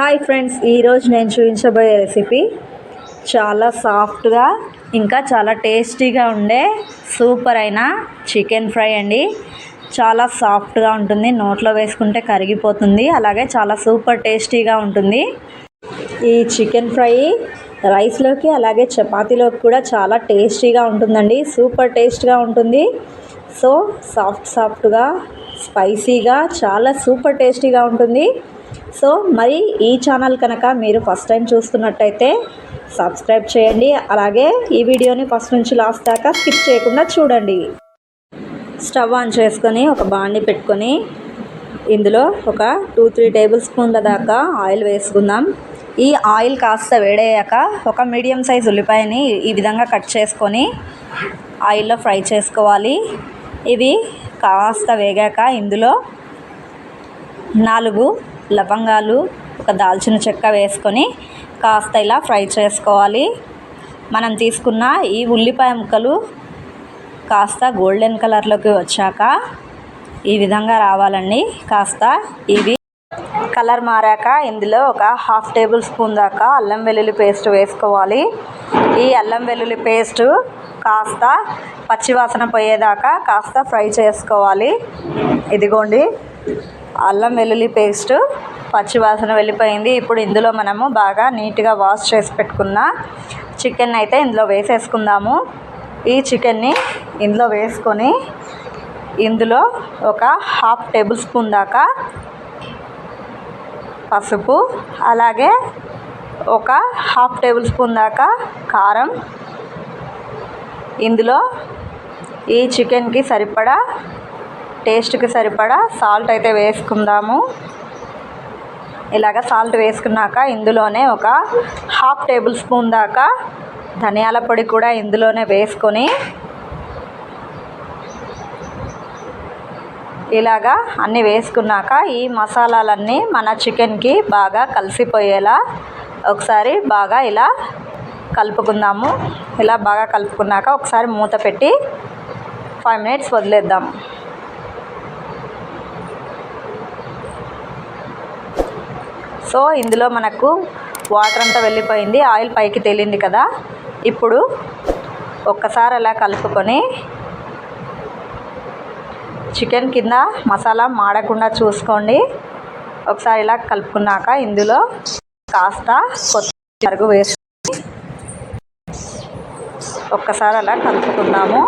Hi friends, ఈరోజు నేను చూపించబోయే రెసిపీ చాలా సాఫ్ట్గా ఇంకా చాలా టేస్టీగా ఉండే సూపర్ అయిన చికెన్ ఫ్రై అండి. చాలా సాఫ్ట్గా ఉంటుంది, నోట్లో వేసుకుంటే కరిగిపోతుంది, అలాగే చాలా సూపర్ టేస్టీగా ఉంటుంది. ఈ చికెన్ ఫ్రై రైస్లోకి అలాగే చపాతీలోకి కూడా చాలా టేస్టీగా ఉంటుందండి. సూపర్ టేస్ట్గా ఉంటుంది. సో సాఫ్ట్గా స్పైసీగా చాలా సూపర్ టేస్టీగా ఉంటుంది. సో మరి ఈ ఛానల్ కనుక మీరు ఫస్ట్ టైం చూస్తున్నట్టయితే సబ్స్క్రైబ్ చేయండి, అలాగే ఈ వీడియోని ఫస్ట్ నుంచి లాస్ట్ దాకా స్కిప్ చేయకుండా చూడండి. స్టవ్ ఆన్ చేసుకొని ఒక బాండి పెట్టుకొని ఇందులో ఒక 2-3 టేబుల్ స్పూన్ల దాకా ఆయిల్ వేసుకుందాం. ఈ ఆయిల్ కాస్త వేడయ్యాక ఒక మీడియం సైజ్ ఉల్లిపాయని ఈ విధంగా కట్ చేసుకొని ఆయిల్లో ఫ్రై చేసుకోవాలి. ఇవి కాస్త వేగాక ఇందులో 4 లవంగాలు, ఒక దాల్చిన చెక్క వేసుకొని కాస్త ఇలా ఫ్రై చేసుకోవాలి. మనం తీసుకున్న ఈ ఉల్లిపాయ ముక్కలు కాస్త గోల్డెన్ కలర్లోకి వచ్చాక ఈ విధంగా రావాలండి. కాస్త ఇవి కలర్ మారాక ఇందులో ఒక 1/2 టేబుల్ స్పూన్ దాకా అల్లం వెల్లుల్లి పేస్ట్ వేసుకోవాలి. ఈ అల్లం వెల్లుల్లి పేస్టు కాస్త పచ్చివాసన పోయేదాకా కాస్త ఫ్రై చేసుకోవాలి. ఇదిగోండి, అల్లం వెల్లుల్లి పేస్టు పచ్చివాసన వెళ్ళిపోయింది. ఇప్పుడు ఇందులో మనము బాగా నీట్గా వాష్ చేసి పెట్టుకున్న చికెన్ అయితే ఇందులో వేసేసుకుందాము. ఈ చికెన్ని ఇందులో వేసుకొని ఇందులో ఒక 1/2 టేబుల్ స్పూన్ దాకా పసుపు, అలాగే ఒక 1/2 టేబుల్ స్పూన్ దాకా కారం, ఇందులో ఈ చికెన్కి సరిపడా టేస్ట్కి సరిపడా సాల్ట్ అయితే వేసుకుందాము. ఇలాగ సాల్ట్ వేసుకున్నాక ఇందులోనే ఒక 1/2 టేబుల్ స్పూన్ దాకా ధనియాల పొడి కూడా ఇందులోనే వేసుకొని ఇలాగా అన్నీ వేసుకున్నాక ఈ మసాలాలన్నీ మన చికెన్కి బాగా కలిసిపోయేలా ఒకసారి బాగా ఇలా కలుపుకుందాము. ఇలా బాగా కలుపుకున్నాక ఒకసారి మూత పెట్టి 5 మినిట్స్ వదిలేద్దాం. సో ఇందులో మనకు వాటర్ అంతా వెళ్ళిపోయింది, ఆయిల్ పైకి తేలింది కదా. ఇప్పుడు ఒక్కసారి అలా కలుపుకొని చికెన్ కింద మసాలా మాడకుండా చూసుకోండి. ఒకసారి ఇలా కలుపుకున్నాక ఇందులో కాస్త కొత్తిమీర వేసి ఒక్కసారి అలా కలుపుకుందాము.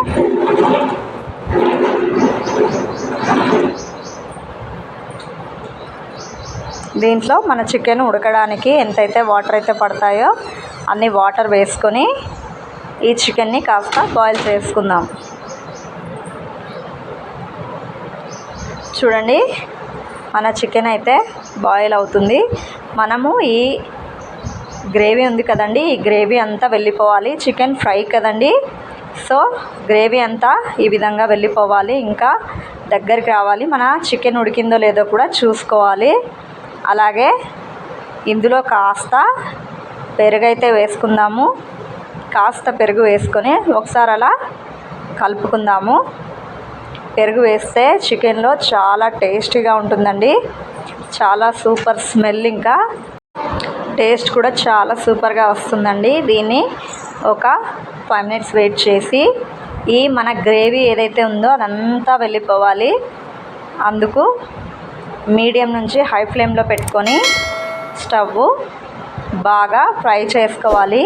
దీంట్లో మన చికెన్ ఉడకడానికి ఎంతైతే వాటర్ అయితే పడతాయో అన్ని వాటర్ వేసుకొని ఈ చికెన్ని కాస్త బాయిల్ చేసుకుందాం. చూడండి, మన చికెన్ అయితే బాయిల్ అవుతుంది. మనము ఈ గ్రేవీ ఉంది కదండి, ఈ గ్రేవీ అంతా వెళ్ళిపోవాలి. చికెన్ ఫ్రై కదండి, సో గ్రేవీ అంతా ఈ విధంగా వెళ్ళిపోవాలి, ఇంకా దగ్గరికి రావాలి. మన చికెన్ ఉడికిందో లేదో కూడా చూసుకోవాలి. అలాగే ఇందులో కాస్త పెరుగు అయితే వేసుకుందాము. కాస్త పెరుగు వేసుకొని ఒకసారి అలా కలుపుకుందాము. పెరుగు వేస్తే చికెన్లో చాలా టేస్టీగా ఉంటుందండి. చాలా సూపర్ స్మెల్, ఇంకా టేస్ట్ కూడా చాలా సూపర్గా వస్తుందండి. దీన్ని ఒక 5 మినిట్స్ వెయిట్ చేసి ఈ మన గ్రేవీ ఏదైతే ఉందో అదంతా వెళ్ళిపోవాలి. అందుకు మీడియం నుంచి హై ఫ్లేమ్లో పెట్టుకొని స్టవ్ బాగా ఫ్రై చేసుకోవాలి.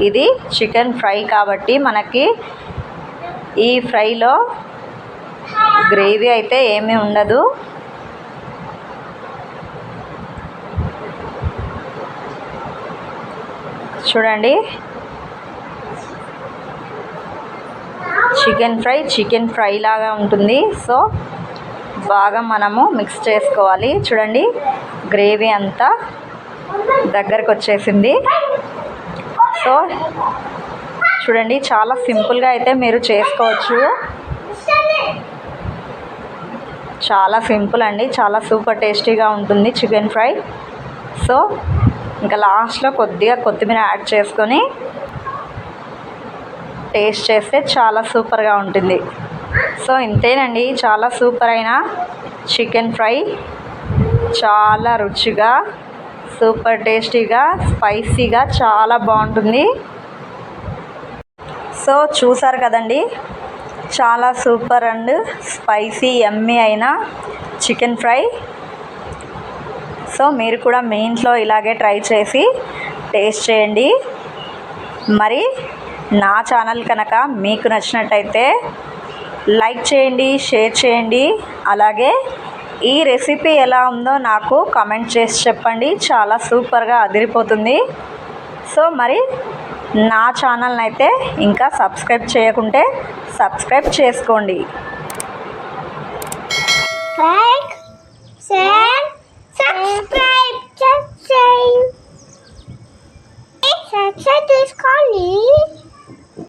ఇది చికెన్ ఫ్రై కాబట్టి మనకి ఈ ఫ్రైలో గ్రేవీ అయితే ఏమీ ఉండదు. చూడండి, చికెన్ ఫ్రై లాగా ఉంటుంది. సో బాగా మనము మిక్స్ చేసుకోవాలి. చూడండి, గ్రేవీ అంతా దగ్గరకు వచ్చేసింది. సో చూడండి, చాలా సింపుల్గా అయితే మీరు చేసుకోవచ్చు. చాలా సింపుల్ అండి, చాలా సూపర్ టేస్టీగా ఉంటుంది చికెన్ ఫ్రై. సో ఇంకా లాస్ట్లో కొద్దిగా కొత్తిమీర యాడ్ చేసుకొని టేస్ట్ చేస్తే చాలా సూపర్గా ఉంటుంది. సో ఇంతేనండి, చాలా సూపర్ అయిన చికెన్ ఫ్రై, చాలా రుచిగా సూపర్ టేస్టీగా స్పైసీగా చాలా బాగుంటుంది. సో చూసారు కదండి, చాలా సూపర్ అండ్ స్పైసీ యమ్మీ అయిన చికెన్ ఫ్రై. సో మీరు కూడా మీ ఇంట్లో ఇలాగే ట్రై చేసి టేస్ట్ చేయండి. మరి నా ఛానల్ కనుక మీకు నచ్చినట్టయితే లైక్ చేయండి, షేర్ చేయండి. అలాగే ఈ రెసిపీ ఎలా ఉందో నాకు కామెంట్ చేసి చెప్పండి. చాలా సూపర్గా అదిరిపోతుంది. సో మరి నా ఛానల్ని అయితే ఇంకా సబ్స్క్రైబ్ చేయకుంటే సబ్స్క్రైబ్ చేసుకోండి. Like, share, subscribe, just say. It's such a discount.